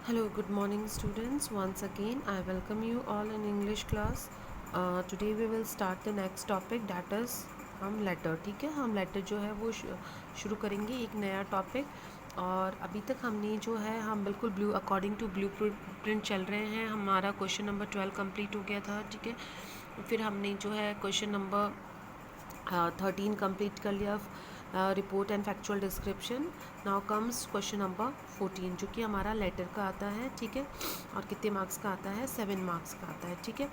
Hello, good morning, students. Once again, I welcome you all in English class. Today we will start the next topic, that is हम letter. ठीक है, हम letter जो है वो शुरू करेंगे एक नया टॉपिक. और अभी तक हमने जो है हम बिल्कुल अकॉर्डिंग टू ब्लू प्रिंट चल रहे हैं. हमारा क्वेश्चन नंबर 12 कंप्लीट हो गया था. ठीक है, फिर हमने जो है क्वेश्चन नंबर 13 कंप्लीट कर लिया, report and factual description. Now comes question number 14 जो कि हमारा लेटर का आता है. ठीक है, और कितने मार्क्स का आता है? 7 मार्क्स का आता है. ठीक है,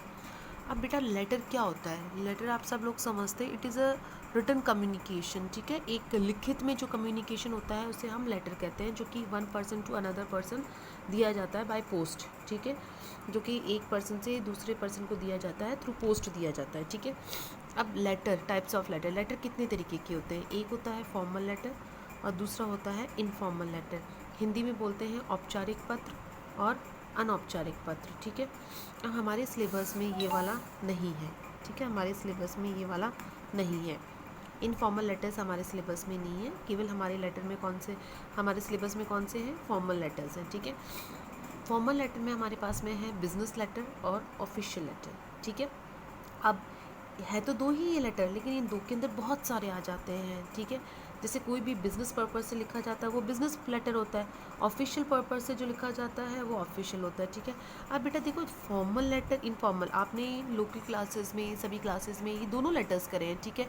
अब बेटा लेटर क्या होता है? लेटर आप सब लोग समझते हैं, it is a written communication. ठीक है, एक लिखित में जो कम्युनिकेशन होता है उसे हम लेटर कहते हैं, जो कि one person to another person दिया जाता है बाय पोस्ट. ठीक है, जो कि एक पर्सन से दूसरे पर्सन को दिया जाता है, थ्रू पोस्ट दिया जाता है. ठीक है, अब letter, types of letter. Letter कितने तरीके के होते हैं? एक होता है फॉर्मल लेटर और दूसरा होता है इनफॉर्मल लेटर. हिंदी में बोलते हैं औपचारिक पत्र और अनौपचारिक पत्र. ठीक है, अब हमारे सिलेबस में ये वाला नहीं है. ठीक है, हमारे सिलेबस में ये वाला नहीं है. इनफॉर्मल लेटर्स हमारे सिलेबस में नहीं है. केवल हमारे लेटर में हमारे सिलेबस में कौन से हैं? फॉर्मल लेटर्स हैं. ठीक है, फॉर्मल लेटर में हमारे पास में है बिजनेस लेटर और ऑफिशियल लेटर. ठीक है, अब है तो दो ही ये लेटर, लेकिन इन दो के अंदर बहुत सारे आ जाते हैं. ठीक है, जैसे कोई भी बिज़नेस पर्पज़ से लिखा जाता है वो बिज़नेस लेटर होता है, ऑफिशियल पर्पज़ से जो लिखा जाता है वो ऑफिशियल होता है. ठीक है, अब बेटा देखो, फॉर्मल लेटर, इनफॉर्मल, आपने लोकल क्लासेस में, सभी क्लासेस में ये दोनों लेटर्स करे हैं. ठीक है,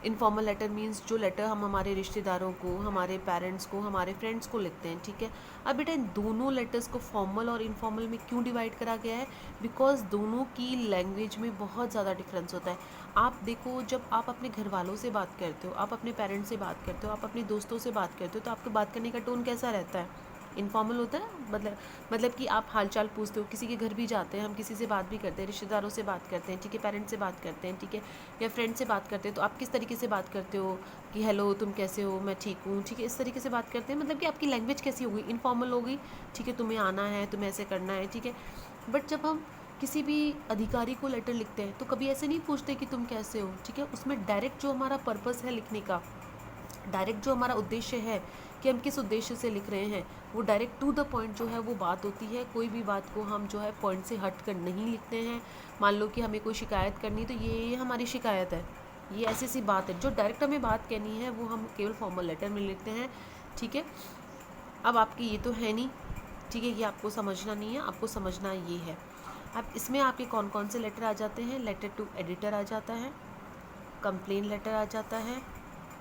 इनफॉर्मल लेटर मीन्स जो लेटर हम हमारे रिश्तेदारों को, हमारे पेरेंट्स को, हमारे फ्रेंड्स को लिखते हैं. ठीक है, अब बेटा इन दोनों लेटर्स को फॉर्मल और इनफॉर्मल में क्यों डिवाइड करा गया है? बिकॉज दोनों की लैंग्वेज में बहुत ज़्यादा डिफरेंस होता है. आप देखो, जब आप अपने घर वालों से बात करते हो, आप अपने पेरेंट्स से बात करते हो, आप अपने दोस्तों से बात करते हो, तो आपके बात करने का टोन कैसा रहता है? इनफॉर्मल होता है. मतलब कि आप हालचाल पूछते हो, किसी के घर भी जाते हैं, हम किसी से बात भी करते हैं, रिश्तेदारों से बात करते हैं. ठीक है, पेरेंट्स से बात करते हैं. ठीक है, या फ्रेंड से बात करते हैं, तो आप किस तरीके से बात करते हो कि हेलो तुम कैसे हो, मैं ठीक हूँ. ठीक है, इस तरीके से बात करते हैं. मतलब कि आपकी लैंग्वेज कैसी होगी? इनफॉर्मल होगी. ठीक है, तुम्हें आना है, तुम्हें ऐसे करना है. ठीक है, बट जब हम किसी भी अधिकारी को लेटर लिखते हैं तो कभी ऐसे नहीं पूछते कि तुम कैसे हो. ठीक है, उसमें डायरेक्ट जो हमारा पर्पस है लिखने का, डायरेक्ट जो हमारा उद्देश्य है कि हम किस उद्देश्य से लिख रहे हैं, वो डायरेक्ट टू द पॉइंट जो है वो बात होती है. कोई भी बात को हम जो है पॉइंट से हट कर नहीं लिखते हैं. मान लो कि हमें कोई शिकायत करनी, तो ये हमारी शिकायत है, ये ऐसी सी बात है. जो डायरेक्ट हमें बात कहनी है वो हम केवल फॉर्मल लेटर में लिखते हैं. ठीक है, अब आपकी ये तो है नहीं. ठीक है, ये आपको समझना नहीं है, आपको समझना ये है. अब इसमें आपके कौन कौन से लेटर आ जाते हैं? लेटर टू एडिटर आ जाता है, कंप्लेन लेटर आ जाता है,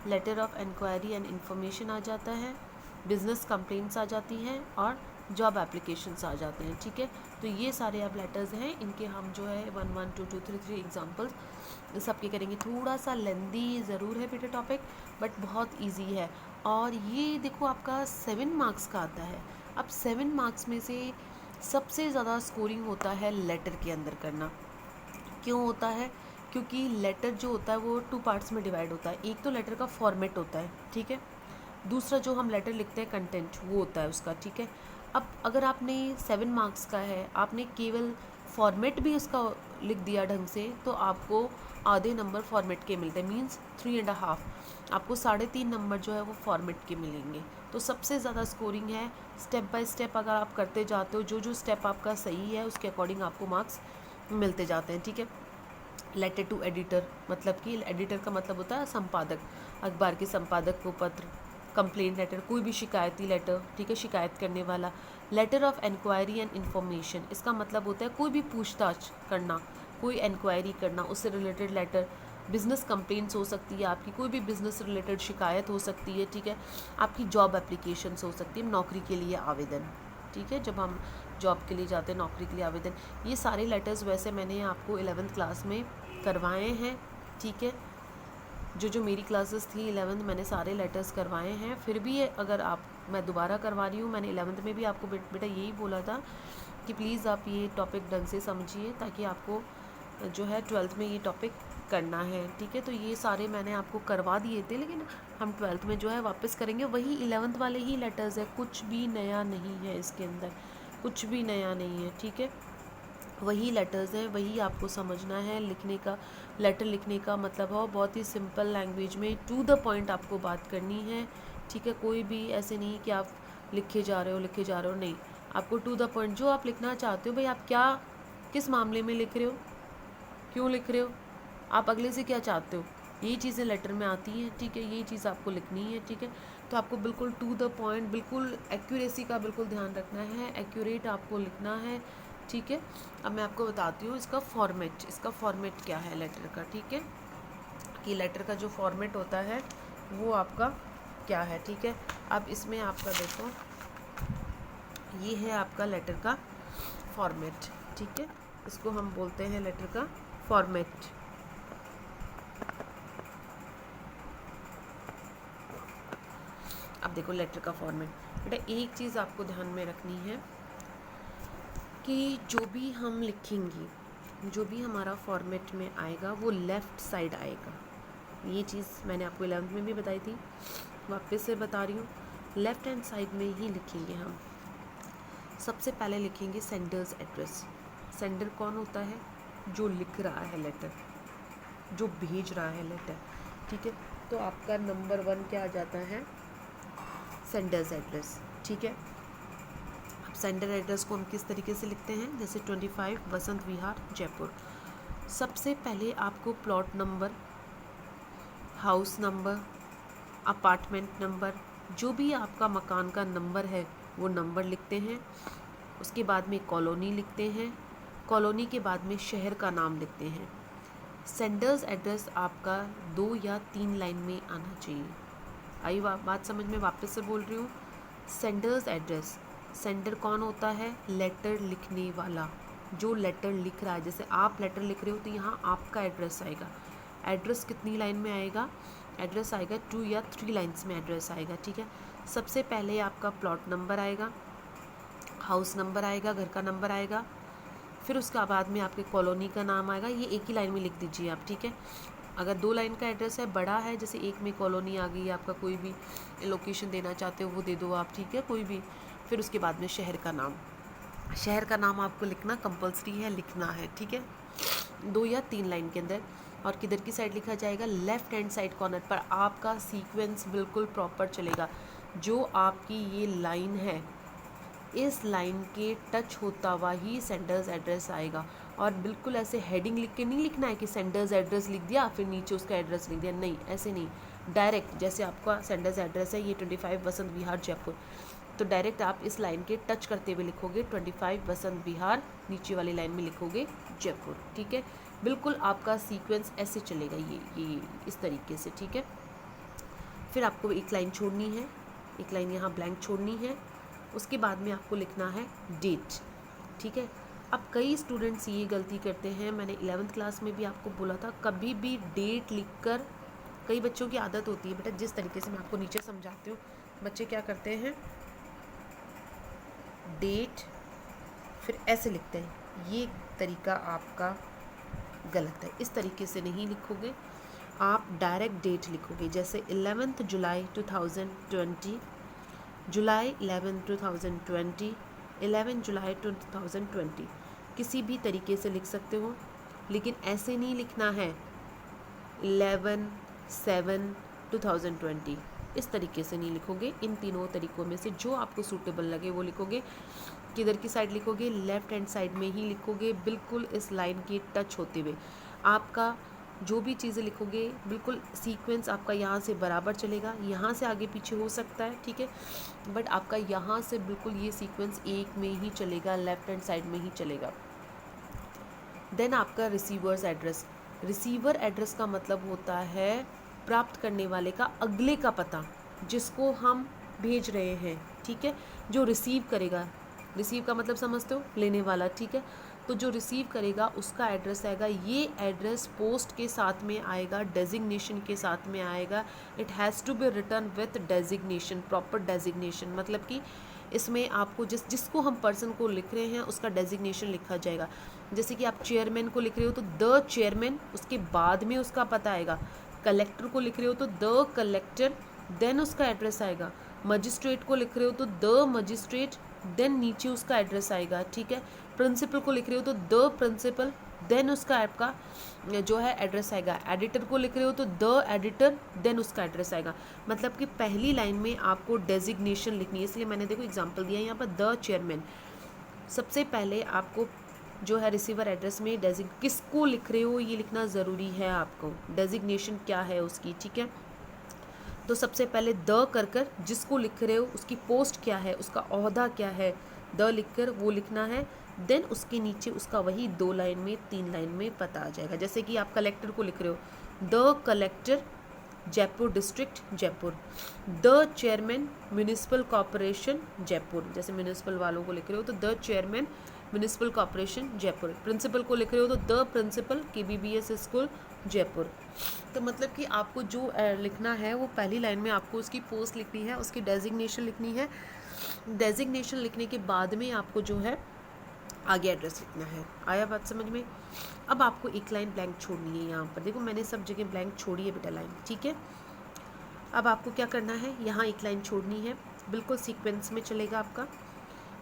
letter of inquiry and information आ जाता है, बिजनेस कंप्लेंट्स आ जाती हैं, और जॉब एप्लीकेशंस आ जाते हैं. ठीक है, तो ये सारे अब लेटर्स हैं. इनके हम जो है 1 1 2 2 3 3 एग्जाम्पल्स सबके करेंगे. थोड़ा सा लेंदी ज़रूर है बेटा टॉपिक, बट बहुत ईजी है. और ये देखो आपका 7 मार्क्स का आता है. अब 7 मार्क्स में से सबसे ज़्यादा स्कोरिंग होता है लेटर के अंदर करना. क्यों होता है? क्योंकि लेटर जो होता है वो 2 पार्ट्स में डिवाइड होता है. एक तो लेटर का फॉर्मेट होता है. ठीक है, दूसरा जो हम लेटर लिखते हैं कंटेंट, वो होता है उसका. ठीक है, अब अगर आपने 7 मार्क्स का है, आपने केवल फॉर्मेट भी उसका लिख दिया ढंग से, तो आपको आधे नंबर फॉर्मेट के मिलते हैं, मीन्स 3.5. आपको 3.5 नंबर जो है वो फॉर्मेट के मिलेंगे. तो सबसे ज़्यादा स्कोरिंग है. स्टेप बाय स्टेप अगर आप करते जाते हो, जो जो स्टेप आपका सही है उसके अकॉर्डिंग आपको मार्क्स मिलते जाते हैं. ठीक है, लेटर टू एडिटर, मतलब कि एडिटर का मतलब होता है संपादक, अखबार के संपादक को पत्र. कंप्लेंट लेटर, कोई भी शिकायती लेटर. ठीक है, शिकायत करने वाला. Letter of inquiry and information, इसका मतलब होता है कोई भी पूछताछ करना, कोई इंक्वायरी करना, उससे रिलेटेड लेटर. बिजनेस कंप्लेंट्स हो सकती है आपकी, कोई भी बिजनेस रिलेटेड शिकायत हो सकती है. ठीक है, आपकी जॉब एप्लीकेशंस हो सकती है, नौकरी के लिए आवेदन. ठीक है, जब हम जॉब के लिए जाते हैं, नौकरी के लिए आवेदन, ये सारे लेटर्स वैसे मैंने आपको 11th क्लास में करवाए हैं. ठीक है, जो जो मेरी क्लासेस थी 11th, मैंने सारे लेटर्स करवाए हैं. फिर भी अगर आप, मैं दोबारा करवा रही हूँ. मैंने 11th में भी आपको बेटा यही बोला था कि प्लीज़ आप ये टॉपिक ढंग से समझिए, ताकि आपको जो है 12th में ये टॉपिक करना है. ठीक है, तो ये सारे मैंने आपको करवा दिए थे, लेकिन हम 12th में जो है वापस करेंगे. वही 11th वाले ही लेटर्स है, कुछ भी नया नहीं है इसके अंदर, कुछ भी नया नहीं है. ठीक है, वही लेटर्स हैं, वही आपको समझना है. लिखने का, लेटर लिखने का मतलब हो बहुत ही सिंपल लैंग्वेज में, टू द पॉइंट आपको बात करनी है. ठीक है, कोई भी ऐसे नहीं कि आप लिखे जा रहे हो, नहीं. आपको टू द पॉइंट जो आप लिखना चाहते हो, भाई आप क्या किस मामले में लिख रहे हो, क्यों लिख रहे हो, आप अगले से क्या चाहते हो, यही चीज़ें लेटर में आती हैं, ठीक है, यही चीज़ आपको लिखनी है, ठीक है। तो आपको बिल्कुल टू द पॉइंट, बिल्कुल एक्यूरेसी का बिल्कुल ध्यान रखना है, एक्यूरेट आपको लिखना है, ठीक है। अब मैं आपको बताती हूँ इसका फॉर्मेट क्या है लेटर का, ठीक है, कि लेटर का जो फॉर्मेट होता है वो आपका क्या है, ठीक है। अब इसमें आपका देखो, ये है आपका लेटर का फॉर्मेट, ठीक है, इसको हम बोलते हैं लेटर का फॉर्मेट। अब देखो लेटर का फॉर्मेट, बेटा एक चीज़ आपको ध्यान में रखनी है कि जो भी हम लिखेंगे, जो भी हमारा फॉर्मेट में आएगा वो लेफ़्ट साइड आएगा। ये चीज़ मैंने आपको 11th में भी बताई थी, वापस से बता रही हूँ, लेफ़्ट हैंड साइड में ही लिखेंगे हम। सबसे पहले लिखेंगे सेंडर्स एड्रेस। सेंडर कौन होता है, जो लिख रहा है लेटर, जो भेज रहा है लेटर, ठीक है। तो आपका नंबर 1 क्या आ जाता है, सेंडर्स एड्रेस, ठीक है। अब सेंडर एड्रेस को हम किस तरीके से लिखते हैं, जैसे 25 बसंत विहार जयपुर। सबसे पहले आपको plot number, house number, apartment number, जो भी आपका मकान का नंबर है वो नंबर लिखते हैं। उसके बाद में कॉलोनी लिखते हैं, कॉलोनी के बाद में शहर का नाम लिखते हैं। सेंडर्स एड्रेस आपका 2 या 3 लाइन में आना चाहिए। आई बात समझ में, वापस से बोल रही हूँ, सेंडर्स एड्रेस, सेंडर कौन होता है, लेटर लिखने वाला, जो लेटर लिख रहा है। जैसे आप लेटर लिख रहे हो तो यहाँ आपका एड्रेस आएगा। एड्रेस कितनी लाइन में आएगा, एड्रेस आएगा 2 या 3 लाइन्स में एड्रेस आएगा, ठीक है। सबसे पहले आपका प्लॉट नंबर आएगा, हाउस नंबर आएगा, घर का नंबर आएगा, फिर उसके बाद में आपके कॉलोनी का नाम आएगा। ये एक ही लाइन में लिख दीजिए आप, ठीक है। अगर 2 लाइन का एड्रेस है, बड़ा है, जैसे एक में कॉलोनी आ गई, आपका कोई भी लोकेशन देना चाहते हो वो दे दो आप, ठीक है, कोई भी। फिर उसके बाद में शहर का नाम, शहर का नाम आपको लिखना कंपलसरी है, लिखना है, ठीक है, 2 या 3 लाइन के अंदर। और किधर की साइड लिखा जाएगा, लेफ़्ट हैंड साइड कॉर्नर पर। आपका सीक्वेंस बिल्कुल प्रॉपर चलेगा। जो आपकी ये लाइन है, इस लाइन के टच होता हुआ ही सेंडर्स एड्रेस आएगा। और बिल्कुल ऐसे हेडिंग लिख के नहीं लिखना है कि सेंडर्स एड्रेस लिख दिया फिर नीचे उसका एड्रेस लिख दिया, नहीं, ऐसे नहीं। डायरेक्ट जैसे आपका सेंडर्स एड्रेस है ये 25 बसंत विहार जयपुर, तो डायरेक्ट आप इस लाइन के टच करते हुए लिखोगे 25 बसंत विहार, नीचे वाली लाइन में लिखोगे जयपुर, ठीक है। बिल्कुल आपका सीक्वेंस ऐसे चलेगा, ये इस तरीके से, ठीक है। फिर आपको एक लाइन छोड़नी है, एक लाइन यहाँ ब्लैंक छोड़नी है। उसके बाद में आपको लिखना है डेट, ठीक है। अब कई स्टूडेंट्स ये गलती करते हैं, मैंने 11th क्लास में भी आपको बोला था, कभी भी डेट लिखकर, कई बच्चों की आदत होती है बेटा, जिस तरीके से मैं आपको नीचे समझाती हूँ, बच्चे क्या करते हैं, डेट फिर ऐसे लिखते हैं। ये तरीका आपका गलत है, इस तरीके से नहीं लिखोगे आप, डायरेक्ट डेट लिखोगे। जैसे 11 जुलाई 2020, जुलाई 11 2020, 11 जुलाई 2020, किसी भी तरीके से लिख सकते हो, लेकिन ऐसे नहीं लिखना है 11/7/2020, इस तरीके से नहीं लिखोगे। इन तीनों तरीकों में से जो आपको सूटेबल लगे वो लिखोगे। किधर की साइड लिखोगे, लेफ़्ट हैंड साइड में ही लिखोगे, बिल्कुल इस लाइन के टच होते हुए। आपका जो भी चीज़ें लिखोगे बिल्कुल सीक्वेंस आपका यहाँ से बराबर चलेगा, यहाँ से आगे पीछे हो सकता है, ठीक है, बट आपका यहाँ से बिल्कुल ये सीक्वेंस एक में ही चलेगा, लेफ़्ट हैंड साइड में ही चलेगा। देन आपका रिसीवर्स एड्रेस, रिसीवर एड्रेस का मतलब होता है प्राप्त करने वाले का अगले का पता, जिसको हम भेज रहे हैं, ठीक है, जो रिसीव करेगा। रिसीव का मतलब समझते हो, लेने वाला, ठीक है। तो जो रिसीव करेगा उसका एड्रेस आएगा, ये एड्रेस पोस्ट के साथ में आएगा, डेजिग्नेशन के साथ में आएगा। It has to be written with designation, proper designation, मतलब कि इसमें आपको जिसको हम पर्सन को लिख रहे हैं उसका डेजिग्नेशन लिखा जाएगा। जैसे कि आप चेयरमैन को लिख रहे हो तो द चेयरमैन, उसके बाद में उसका पता आएगा। कलेक्टर को लिख रहे हो तो द कलेक्टर, देन उसका एड्रेस आएगा। मजिस्ट्रेट को लिख रहे हो तो द मजिस्ट्रेट, देन नीचे उसका एड्रेस आएगा, ठीक है। प्रिंसिपल को लिख रहे हो तो द प्रिंसिपल, देन उसका आपका जो है एड्रेस आएगा। एडिटर को लिख रहे हो तो द एडिटर, देन उसका एड्रेस आएगा। मतलब कि पहली लाइन में आपको डेजिग्नेशन लिखनी है, इसलिए मैंने देखो एग्जांपल दिया है यहाँ पर, द चेयरमैन। सबसे पहले आपको जो है रिसीवर एड्रेस में किसको लिख रहे हो ये लिखना ज़रूरी है आपको, डेजिग्नेशन क्या है उसकी, ठीक है। तो सबसे पहले द कर जिसको लिख रहे हो उसकी पोस्ट क्या है, उसका ओहदा क्या है, द लिखकर वो लिखना है। देन उसके नीचे उसका वही 2 लाइन में 3 लाइन में पता आ जाएगा। जैसे कि आप कलेक्टर को लिख रहे हो, the collector Jaipur district Jaipur, the chairman municipal corporation Jaipur. जैसे म्यूनिसिपल वालों को लिख रहे हो तो the chairman municipal corporation Jaipur. Principal को लिख रहे हो तो the principal KBBS school Jaipur. तो मतलब कि आपको जो लिखना है वो पहली लाइन में आपको उसकी पोस्ट लिखनी है, उसकी डेजिग्नेशन लिखनी है। डेजिग्नेशन लिखने के बाद में आपको जो है आगे एड्रेस लिखना है। आया बात समझ में? अब आपको एक लाइन ब्लैंक छोड़नी है। यहाँ पर देखो मैंने सब जगह ब्लैंक छोड़ी है बेटा लाइन, ठीक है। अब आपको क्या करना है, यहाँ एक लाइन छोड़नी है, बिल्कुल सीक्वेंस में चलेगा आपका।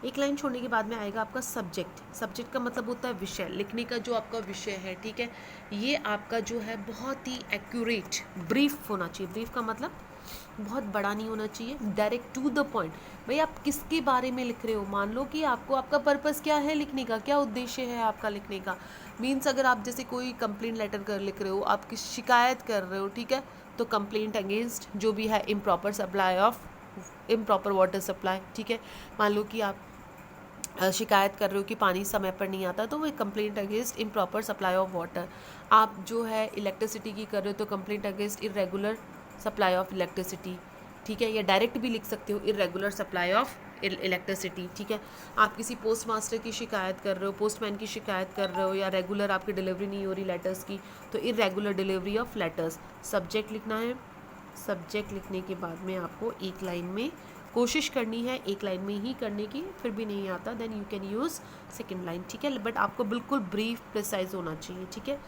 एक लाइन छोड़ने के बाद में आएगा आपका सब्जेक्ट। सब्जेक्ट का मतलब होता है विषय, लिखने का जो आपका विषय है, ठीक है। ये आपका जो है बहुत ही एक्यूरेट ब्रीफ होना चाहिए। ब्रीफ का मतलब बहुत बड़ा नहीं होना चाहिए, डायरेक्ट टू द पॉइंट। भाई आप किसके बारे में लिख रहे हो, मान लो कि आपको आपका पर्पस क्या है लिखने का, क्या उद्देश्य है आपका लिखने का। मीन्स अगर आप जैसे कोई कंप्लेंट लेटर कर लिख रहे हो, आप किस शिकायत कर रहे हो, ठीक है, तो कंप्लेंट अगेंस्ट जो भी है improper supply of improper water supply, ठीक है। मान लो कि आप शिकायत कर रहे हो कि पानी समय पर नहीं आता, तो वो complaint against improper supply of water. आप जो है इलेक्ट्रिसिटी की कर रहे हो तो complaint against irregular supply of electricity, ठीक है। या डायरेक्ट भी लिख सकते हो इरेगुलर सप्लाई ऑफ इलेक्ट्रिसिटी, ठीक है। आप किसी पोस्ट मास्टर की शिकायत कर रहे हो, पोस्टमैन की शिकायत कर रहे हो, या रेगुलर आपकी डिलीवरी नहीं हो रही लेटर्स की, तो irregular delivery of letters. Subject लिखना है। सब्जेक्ट लिखने के बाद में आपको एक लाइन में कोशिश करनी है, एक लाइन में ही करने की, फिर भी नहीं आता then you can use second line, ठीक है। बट आपको बिल्कुल ब्रीफ प्रिसाइज होना चाहिए, ठीक है।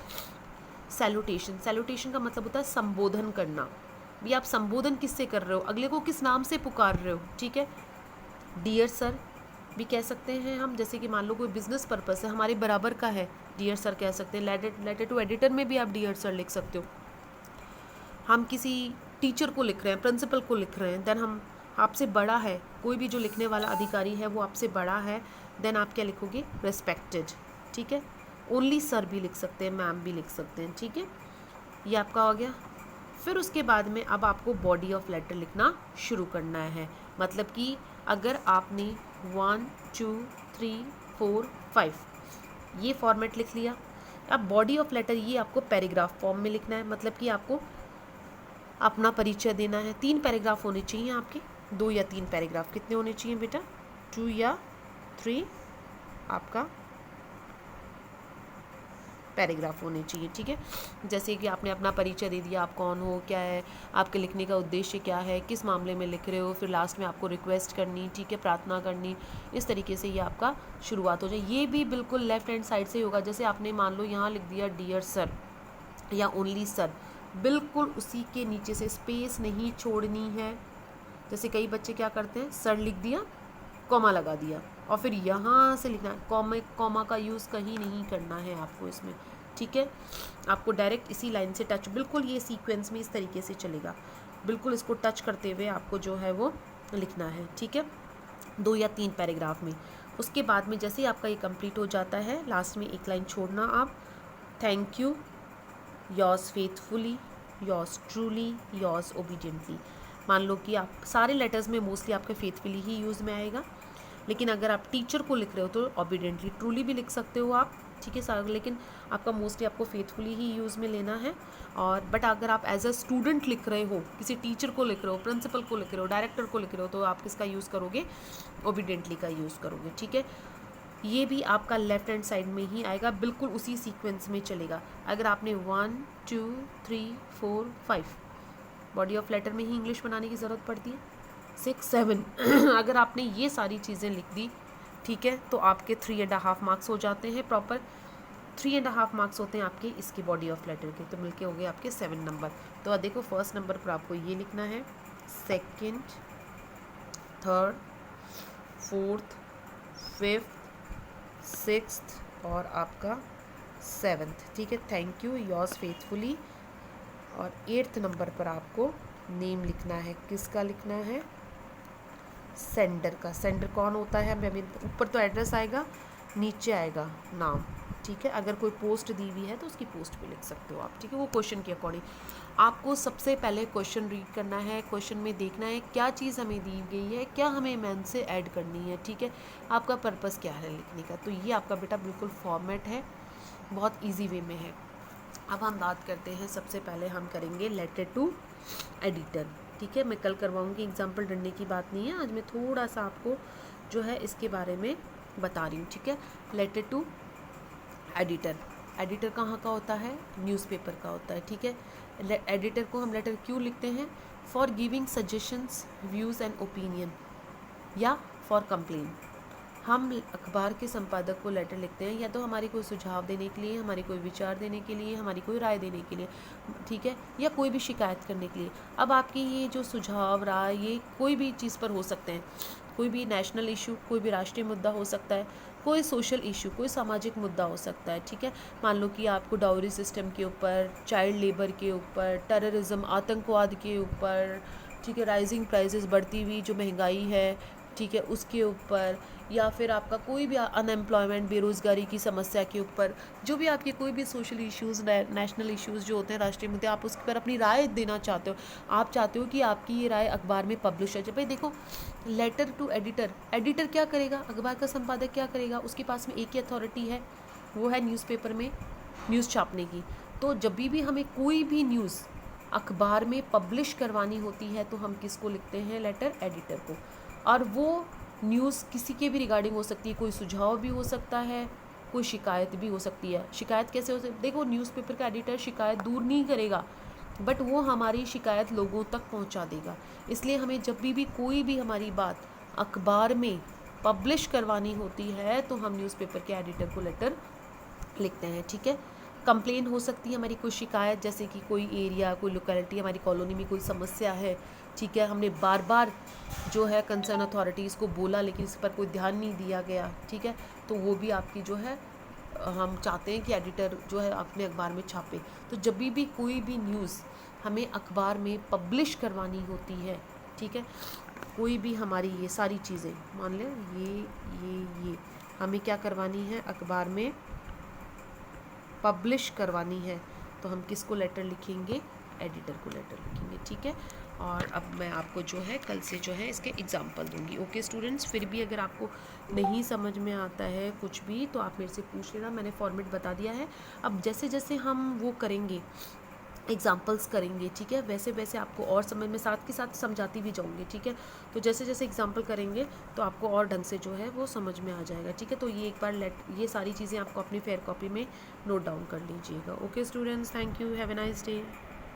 सैल्यूटेशन, सैल्यूटेशन का मतलब होता है संबोधन करना। भी आप संबोधन किससे कर रहे हो, अगले को किस नाम से पुकार रहे हो, ठीक है। डियर सर भी कह सकते हैं हम, जैसे कि मान लो कोई बिजनेस पर्पस है हमारे बराबर का है, डियर सर कह सकते हैं। लेटर टू एडिटर में भी आप डियर सर लिख सकते हो। हम किसी टीचर को लिख रहे हैं, प्रिंसिपल को लिख रहे हैं, देन हम आपसे बड़ा है, कोई भी जो लिखने वाला अधिकारी है वो आपसे बड़ा है, देन आप क्या लिखोगे, रेस्पेक्टेड, ठीक है। ओनली सर भी लिख सकते हैं, मैम भी लिख सकते हैं, ठीक है। ये आपका हो गया। फिर उसके बाद में अब आपको बॉडी ऑफ लेटर लिखना शुरू करना है। मतलब कि अगर आपने 1 2 3 4 5 ये फॉर्मेट लिख लिया, अब बॉडी ऑफ लेटर ये आपको पैराग्राफ फॉर्म में लिखना है। मतलब कि आपको अपना परिचय देना है। 3 पैराग्राफ होने चाहिए आपके, 2 या 3 पैराग्राफ। कितने होने चाहिए बेटा, 2 या 3 आपका पैराग्राफ होने चाहिए, ठीक है। जैसे कि आपने अपना परिचय दे दिया, आप कौन हो, क्या है आपके लिखने का उद्देश्य, क्या है, किस मामले में लिख रहे हो, फिर लास्ट में आपको रिक्वेस्ट करनी, ठीक है, प्रार्थना करनी। इस तरीके से ये आपका शुरुआत हो जाए। ये भी बिल्कुल लेफ्ट हैंड साइड से होगा। जैसे आपने मान लो यहाँ लिख दिया डियर सर या ओनली सर, बिल्कुल उसी के नीचे से स्पेस नहीं छोड़नी है। जैसे कई बच्चे क्या करते हैं, सर लिख दिया, कॉमा लगा दिया, और फिर यहाँ से लिखना है। कॉमा का यूज़ कहीं नहीं करना है आपको इसमें, ठीक है। आपको डायरेक्ट इसी लाइन से टच, बिल्कुल ये सीक्वेंस में इस तरीके से चलेगा, बिल्कुल इसको टच करते हुए आपको जो है वो लिखना है, ठीक है, 2 या 3 पैराग्राफ में। उसके बाद में जैसे ही आपका ये कंप्लीट हो जाता है, लास्ट में एक लाइन छोड़ना आप, thank you, yours faithfully, yours truly, yours obediently. मान लो कि आप सारे लेटर्स में मोस्टली आपके फेथफुली ही यूज़ में आएगा, लेकिन अगर आप टीचर को लिख रहे हो तो ओबीडियंटली, ट्रूली भी लिख सकते हो आप, ठीक है सर, लेकिन आपका मोस्टली आपको फेथफुली ही यूज़ में लेना है। और बट अगर आप एज अ स्टूडेंट लिख रहे हो, किसी टीचर को लिख रहे हो, प्रिंसिपल को लिख रहे हो, डायरेक्टर को लिख रहे हो, तो आप किसका यूज़ करोगे, ओबीडियंटली का यूज़ करोगे, ठीक है। ये भी आपका लेफ्ट हैंड साइड में ही आएगा, बिल्कुल उसी सीक्वेंस में चलेगा। अगर आपने 1 2 3 4 5 बॉडी ऑफ लेटर में ही इंग्लिश बनाने की ज़रूरत पड़ती है, 6 7 अगर आपने ये सारी चीज़ें लिख दी, ठीक है, तो आपके 3.5 मार्क्स हो जाते हैं। प्रॉपर 3.5 मार्क्स होते हैं आपके इसकी बॉडी ऑफ लेटर के, तो मिलके हो गए आपके 7 नंबर। तो देखो फर्स्ट नंबर पर आपको ये लिखना है, second, third, fourth, fifth, sixth और आपका 7th, ठीक है। Thank you, yours faithfully. और 8th नंबर पर आपको नेम लिखना है। किसका लिखना है? सेंडर का। सेंडर कौन होता है? मैं ऊपर तो एड्रेस आएगा, नीचे आएगा नाम, ठीक है। अगर कोई पोस्ट दी हुई है तो उसकी पोस्ट भी लिख सकते हो आप, ठीक है, वो क्वेश्चन के अकॉर्डिंग। आपको सबसे पहले क्वेश्चन रीड करना है। क्वेश्चन में देखना है क्या चीज़ हमें दी गई है, क्या हमें मैन से ऐड करनी है, ठीक है। आपका पर्पस क्या है लिखने का। तो ये आपका बेटा बिल्कुल फॉर्मेट है, बहुत ईजी वे में है। अब हम बात करते हैं, सबसे पहले हम करेंगे लेटर टू एडिटर, ठीक है। मैं कल करवाऊंगी एग्जाम्पल, डरने की बात नहीं है। आज मैं थोड़ा सा आपको जो है इसके बारे में बता रही हूँ, ठीक है। Letter to editor. एडिटर कहाँ का होता है? न्यूज़पेपर का होता है, ठीक है। एडिटर को हम लेटर क्यों लिखते हैं? For giving suggestions, views and opinion, या फॉर कंप्लेन। हम अखबार के संपादक को लेटर लिखते हैं या तो हमारी कोई सुझाव देने के लिए, हमारी कोई विचार देने के लिए, हमारी कोई राय देने के लिए, ठीक है, या कोई भी शिकायत करने के लिए। अब आपकी ये जो सुझाव, राय, ये कोई भी चीज़ पर हो सकते हैं। कोई भी नेशनल इशू, कोई भी राष्ट्रीय मुद्दा हो सकता है, कोई सोशल इशू, कोई सामाजिक मुद्दा हो सकता है, ठीक है। मान लो कि आपको डाउरी सिस्टम के ऊपर, चाइल्ड लेबर के ऊपर, टेररिज्म, आतंकवाद के ऊपर, ठीक है, राइजिंग प्राइसेस, बढ़ती हुई जो महंगाई है, ठीक है, उसके ऊपर, या फिर आपका कोई भी अनएम्प्लॉयमेंट, बेरोज़गारी की समस्या के ऊपर, जो भी आपके कोई भी सोशल इश्यूज़, नेशनल इश्यूज़ जो होते हैं, राष्ट्रीय मुद्दे, आप उस पर अपनी राय देना चाहते हो। आप चाहते हो कि आपकी ये राय अखबार में पब्लिश हो जाए। भाई देखो, लेटर टू एडिटर, एडिटर क्या करेगा? अखबार का संपादक क्या करेगा? उसके पास में एक ही अथॉरिटी है, वो है न्यूज़पेपर में न्यूज़ छापने की। तो जब भी हमें कोई भी न्यूज़ अखबार में पब्लिश करवानी होती है तो हम किसको लिखते हैं? लेटर एडिटर को। और वो न्यूज़ किसी के भी रिगार्डिंग हो सकती है, कोई सुझाव भी हो सकता है, कोई शिकायत भी हो सकती है। शिकायत कैसे हो सकती है? देखो, न्यूज़पेपर का एडिटर शिकायत दूर नहीं करेगा, बट वो हमारी शिकायत लोगों तक पहुंचा देगा। इसलिए हमें जब भी कोई भी हमारी बात अखबार में पब्लिश करवानी होती है तो हम न्यूज़पेपर के एडिटर को लेटर लिखते हैं, ठीक है। कंप्लेन हो सकती है हमारी, कोई शिकायत, जैसे कि कोई एरिया, कोई लोकेलिटी, हमारी कॉलोनी में कोई समस्या है, ठीक है, हमने बार बार जो है कंसर्न अथॉरिटीज़ को बोला लेकिन इस पर कोई ध्यान नहीं दिया गया, ठीक है, तो वो भी आपकी जो है हम चाहते हैं कि एडिटर जो है अपने अखबार में छापे। तो जब भी कोई भी न्यूज़ हमें अखबार में पब्लिश करवानी होती है, ठीक है, कोई भी हमारी ये सारी चीज़ें, मान लें ये हमें क्या करवानी है? अखबार में पब्लिश करवानी है, तो हम किसको लेटर लिखेंगे? एडिटर को लेटर लिखेंगे, ठीक है। और अब मैं आपको जो है कल से जो है इसके एग्जाम्पल दूंगी। ओके स्टूडेंट्स, फिर भी अगर आपको नहीं समझ में आता है कुछ भी तो आप मेरे से पूछ लेना, मैंने फॉर्मेट बता दिया है। अब जैसे जैसे हम वो करेंगे, एग्जाम्पल्स करेंगे, ठीक है, वैसे वैसे आपको और समझ में, साथ के साथ समझाती भी जाऊंगी, ठीक है। तो जैसे जैसे एग्जाम्पल करेंगे तो आपको और ढंग से जो है वो समझ में आ जाएगा, ठीक है। तो ये एक बार ये सारी चीज़ें आपको अपनी फेयर कॉपी में नोट डाउन कर लीजिएगा। Okay students, thank you, have a nice day.